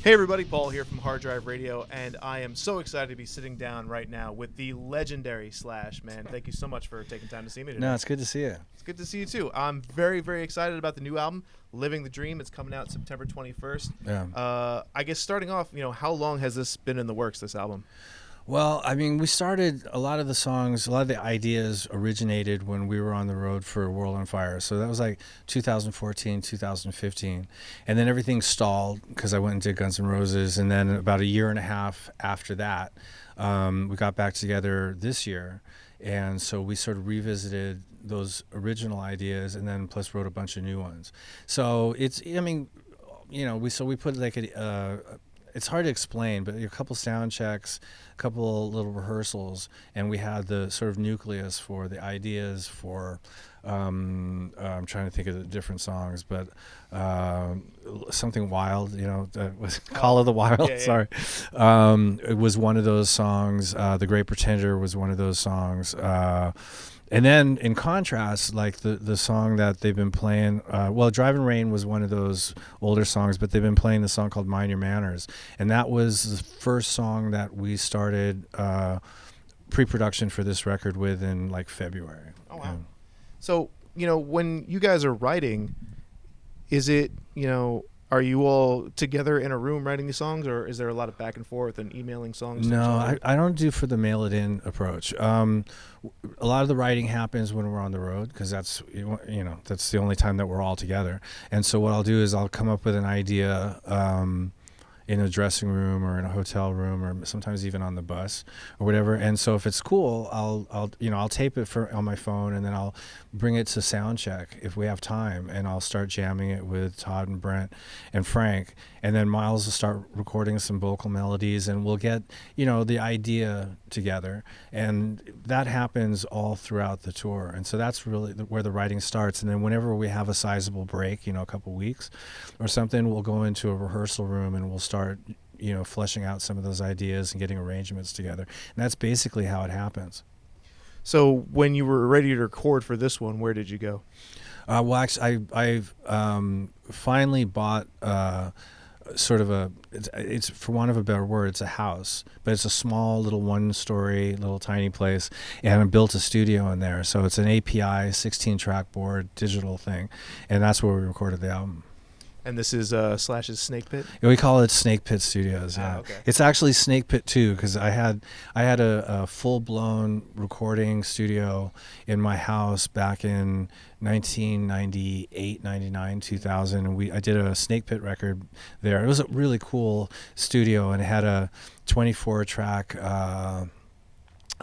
Hey everybody, Paul here from HardDrive Radio, and I am so excited to be sitting down right now with the legendary Slash, man. Thank you so much for taking time to see me today. No, it's good to see you. It's good to see you too. I'm very, very excited about the new album, Living the Dream. It's coming out September 21st. Yeah. I guess starting off, how long has this been in the works, this album? Well, I mean, we started a lot of the songs, a lot of the ideas originated when we were on the road for World on Fire. So that was like 2014, 2015. And then everything stalled because I went and did Guns N' Roses. And then about a year and a half after that, we got back together this year. And so we sort of revisited those original ideas and then plus wrote a bunch of new ones. So it's, I mean, we put like it's hard to explain, but a couple sound checks, a couple little rehearsals, and we had the sort of nucleus for the ideas for, I'm trying to think of the different songs, but something wild, that was Call of the Wild, yeah. Sorry. It was one of those songs. The Great Pretender was one of those songs. And then, in contrast, like the song that they've been playing, Driving Rain was one of those older songs, but they've been playing the song called Mind Your Manners. And that was the first song that we started pre-production for this record with in like February. Oh, wow. So, when you guys are writing, is it, are you all together in a room writing these songs, or is there a lot of back and forth and emailing songs? No, I don't do for the mail it in approach. A lot of the writing happens when we're on the road because that's that's the only time that we're all together. And so what I'll do is I'll come up with an idea in a dressing room or in a hotel room or sometimes even on the bus or whatever. And so if it's cool, I'll tape it on my phone and then I'll bring it to sound check if we have time, and I'll start jamming it with Todd and Brent and Frank, and then Myles will start recording some vocal melodies, and we'll get the idea together, and that happens all throughout the tour. And so that's really where the writing starts. And then whenever we have a sizable break, a couple weeks or something, we'll go into a rehearsal room and we'll start fleshing out some of those ideas and getting arrangements together. And that's basically how it happens. So when you were ready to record for this one, where did you go? Actually, I've finally bought sort of it's for want of a better word, it's a house, but it's a small little one-story little tiny place, and I built a studio in there. So it's an API 16-track board digital thing, and that's where we recorded the album. And this is Slash's Snake Pit? Yeah, we call it Snake Pit Studios. Yeah. Okay. It's actually Snake Pit 2 because I had a full-blown recording studio in my house back in 1998, 99, 2000, and I did a Snake Pit record there. It was a really cool studio, and it had a 24-track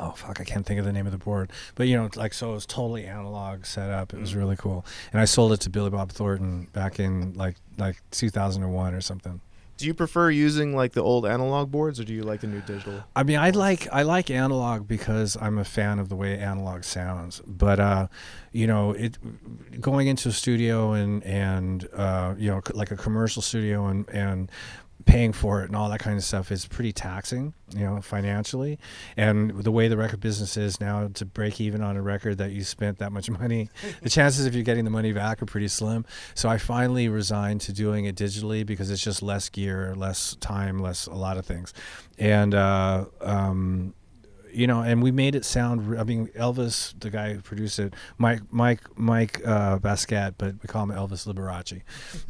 I can't think of the name of the board, but so it was totally analog setup. It was really cool, and I sold it to Billy Bob Thornton back in like 2001 or something. Do you prefer using like the old analog boards, or do you like the new digital? I mean, I like analog because I'm a fan of the way analog sounds. But going into a studio and like a commercial studio and paying for it and all that kind of stuff is pretty taxing, financially. And the way the record business is now, to break even on a record that you spent that much money, the chances of you getting the money back are pretty slim. So I finally resigned to doing it digitally because it's just less gear, less time, less a lot of things. And and we made it sound. I mean, Elvis, the guy who produced it, Mike Basquiat, but we call him Elvis Liberace,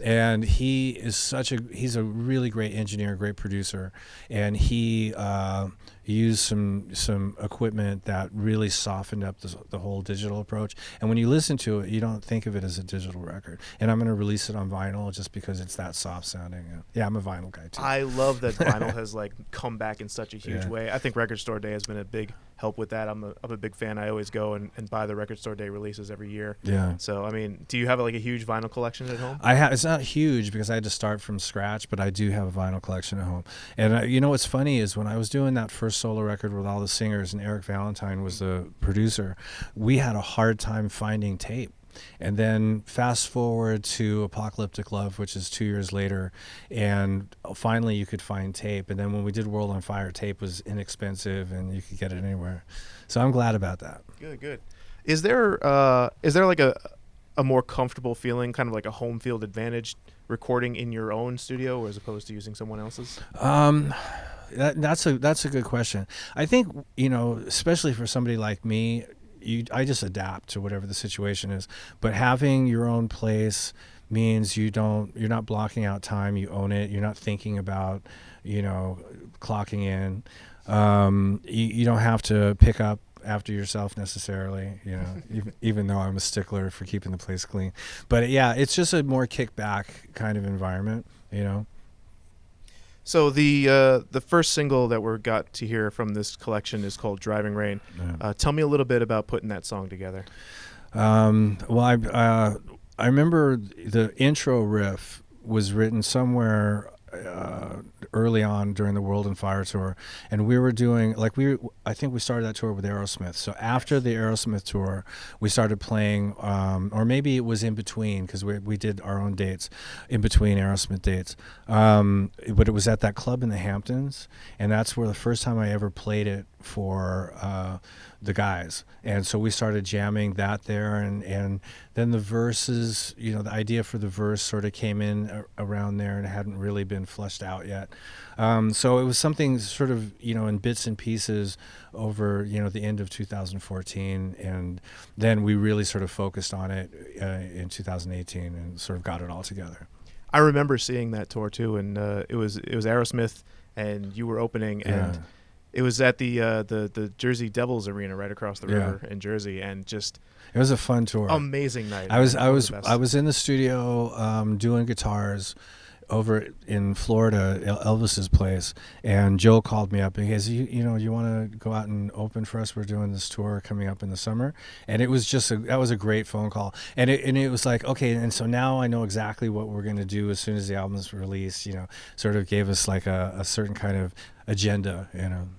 and he's a really great engineer, great producer, and he used some equipment that really softened up the whole digital approach. And when you listen to it, you don't think of it as a digital record. And I'm going to release it on vinyl just because it's that soft sounding. Yeah, I'm a vinyl guy too. I love that vinyl has come back in such a huge way. I think Record Store Day has been a big help with that. I'm a big fan. I always go and buy the Record Store Day releases every year. Yeah. So I mean, do you have a huge vinyl collection at home? It's not huge because I had to start from scratch, but I do have a vinyl collection at home. And what's funny is when I was doing that first solo record with all the singers and Eric Valentine was the producer, we had a hard time finding tape. And then fast forward to Apocalyptic Love, which is 2 years later, and finally you could find tape. And then when we did World on Fire, tape was inexpensive and you could get it anywhere. So I'm glad about that. Good. Is there like a a more comfortable feeling, kind of like a home field advantage, recording in your own studio as opposed to using someone else's? That's a good question. I think, especially for somebody like me, I just adapt to whatever the situation is. But having your own place means you're not blocking out time. You own it. You're not thinking about, clocking in. You don't have to pick up after yourself necessarily, even though I'm a stickler for keeping the place clean. But yeah, it's just a more kickback kind of environment, So the first single that we got to hear from this collection is called "Driving Rain." Yeah. Tell me a little bit about putting that song together. Well, I remember the intro riff was written somewhere early on during the World and Fire tour, and we were doing I think we started that tour with Aerosmith. So after the Aerosmith tour, we started playing, or maybe it was in between because we did our own dates in between Aerosmith dates. But it was at that club in the Hamptons, and that's where the first time I ever played it for the guys. And so we started jamming that there, and then the verses, the idea for the verse sort of came in around there and hadn't really been fleshed out yet. So it was something sort of, in bits and pieces over, the end of 2014. And then we really sort of focused on it in 2018 and sort of got it all together. I remember seeing that tour too, and it was Aerosmith, and you were opening, and it was at the Jersey Devils arena right across the river in Jersey, and just it was a fun tour, amazing night. I was in the studio doing guitars over in Florida, Elvis's place, and Joe called me up and he goes, you want to go out and open for us? We're doing this tour coming up in the summer. And it was that was a great phone call. And it was like, okay, and so now I know exactly what we're going to do as soon as the album's released, sort of gave us like a certain kind of agenda,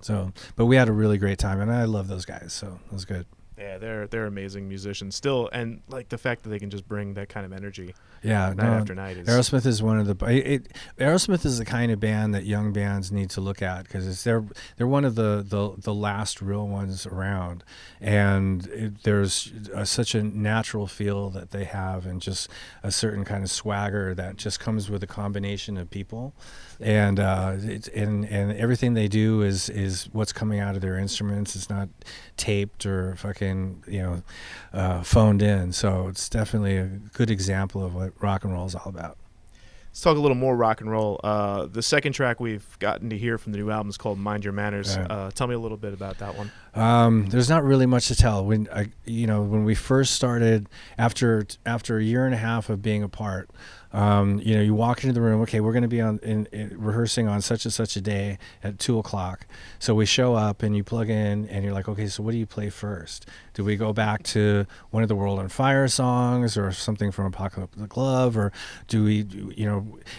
so, but we had a really great time, and I love those guys, so it was good. Yeah, they're amazing musicians still, and like the fact that they can just bring that kind of energy. Yeah, night after night. Aerosmith is one of the. Aerosmmith is the kind of band that young bands need to look at because they're one of the last real ones around, and there's such a natural feel that they have, and just a certain kind of swagger that just comes with a combination of people, and and everything they do is what's coming out of their instruments. It's not taped or fucking phoned in. So it's definitely a good example of what rock and roll is all about. Let's talk a little more rock and roll. The second track we've gotten to hear from the new album is called "Mind Your Manners." Tell me a little bit about that one. There's not really much to tell. When when we first started, after a year and a half of being apart, you walk into the room. Okay, we're going to be in rehearsing on such and such a day at 2:00. So we show up and you plug in and you're like, okay, so what do you play first? Do we go back to one of the World on Fire songs or something from Apocalypse the Glove, or do we,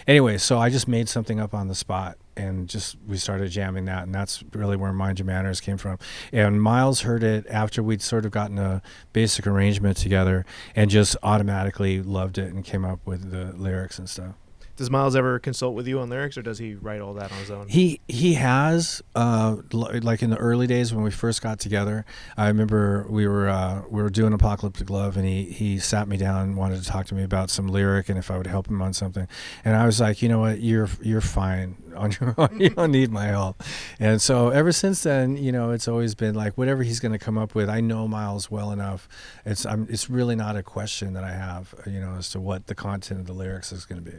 Anyway, so I just made something up on the spot. And we started jamming that, and that's really where Mind Your Manners came from. And Myles heard it after we'd sort of gotten a basic arrangement together, and just automatically loved it and came up with the lyrics and stuff. Does Myles ever consult with you on lyrics, or does he write all that on his own? He has, like in the early days when we first got together. I remember we were doing Apocalyptic Love, and he sat me down and wanted to talk to me about some lyric and if I would help him on something. And I was like, you know what, you're fine on your own. You don't need my help. And so ever since then, it's always been like whatever he's going to come up with. I know Myles well enough. It's really not a question that I have, as to what the content of the lyrics is going to be.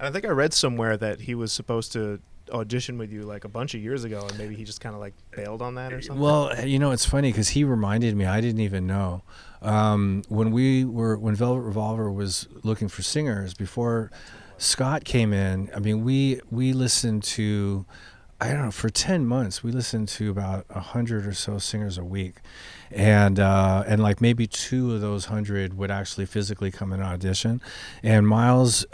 I think I read somewhere that he was supposed to audition with you like a bunch of years ago, and maybe he just kind of like bailed on that or something. Well, it's funny because he reminded me. I didn't even know when Velvet Revolver was looking for singers before Scott came in. I mean, we listened to, I don't know, for 10 months we listened to about 100 or so singers a week, and like maybe 2 of those 100 would actually physically come and audition. And Myles,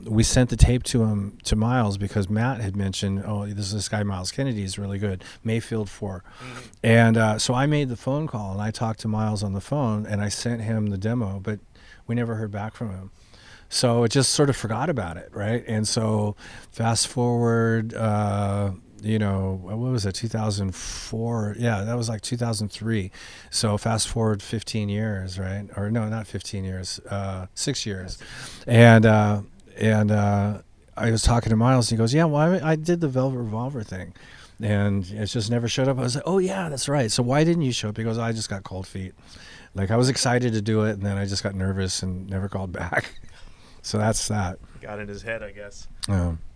we sent the tape to Myles because Matt had mentioned, oh, this guy Myles Kennedy is really good, Mayfield 4. And so I made the phone call and I talked to Myles on the phone and I sent him the demo, but we never heard back from him. So it just sort of forgot about it, right? And so fast forward, what was it, 2004? Yeah, that was like 2003. So fast forward 15 years, right? Or no, not 15 years, 6 years. And I was talking to Myles, and he goes, yeah, well, I did the Velvet Revolver thing. And it just never showed up. I was like, oh, yeah, that's right. So why didn't you show up? He goes, I just got cold feet. Like, I was excited to do it, and then I just got nervous and never called back. So that's that. Got in his head, I guess.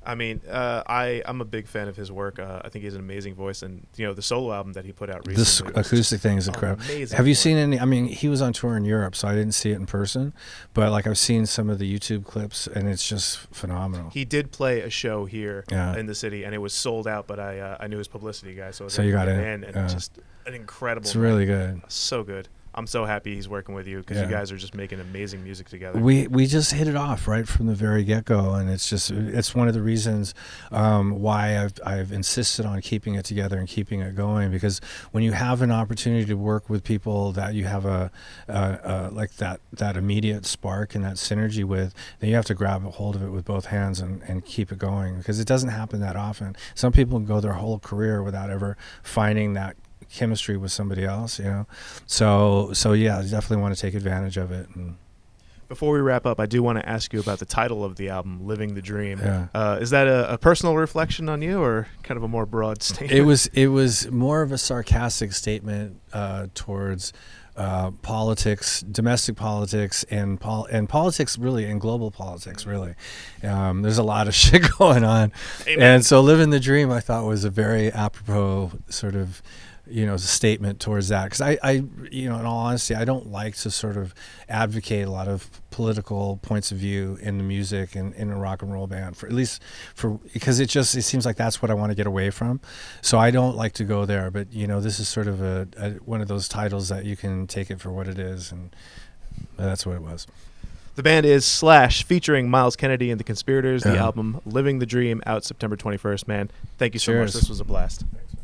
I mean, I'm a big fan of his work. I think he has an amazing voice, and the solo album that he put out recently. This acoustic thing is incredible. Amazing. Have you seen any? I mean, he was on tour in Europe, so I didn't see it in person, but like I've seen some of the YouTube clips, and it's just phenomenal. He did play a show here in the city, and it was sold out. But I knew his publicity guy, so you got in, and just an incredible. It's really good. So good. I'm so happy he's working with you because you guys are just making amazing music together. We just hit it off right from the very get-go, and it's one of the reasons why I've insisted on keeping it together and keeping it going, because when you have an opportunity to work with people that you have a like that immediate spark and that synergy with, then you have to grab a hold of it with both hands and keep it going, because it doesn't happen that often. Some people can go their whole career without ever finding that chemistry with somebody else, so yeah, I definitely want to take advantage of it. And before we wrap up, I do want to ask you about the title of the album, Living the Dream. Is that a personal reflection on you, or kind of a more broad statement? It was more of a sarcastic statement towards politics, domestic politics, and politics, really, and global politics, really. There's a lot of shit going on. Amen. And so Living the Dream, I thought, was a very apropos sort of statement towards that, because I in all honesty, I don't like to sort of advocate a lot of political points of view in the music and in a rock and roll band, because it seems like that's what I want to get away from. So I don't like to go there, but this is sort of a one of those titles that you can take it for what it is, and that's what it was. The band is Slash, featuring Myles Kennedy and the Conspirators. The album Living the Dream, out September 21st. Man, thank you so much. This was a blast. Thanks.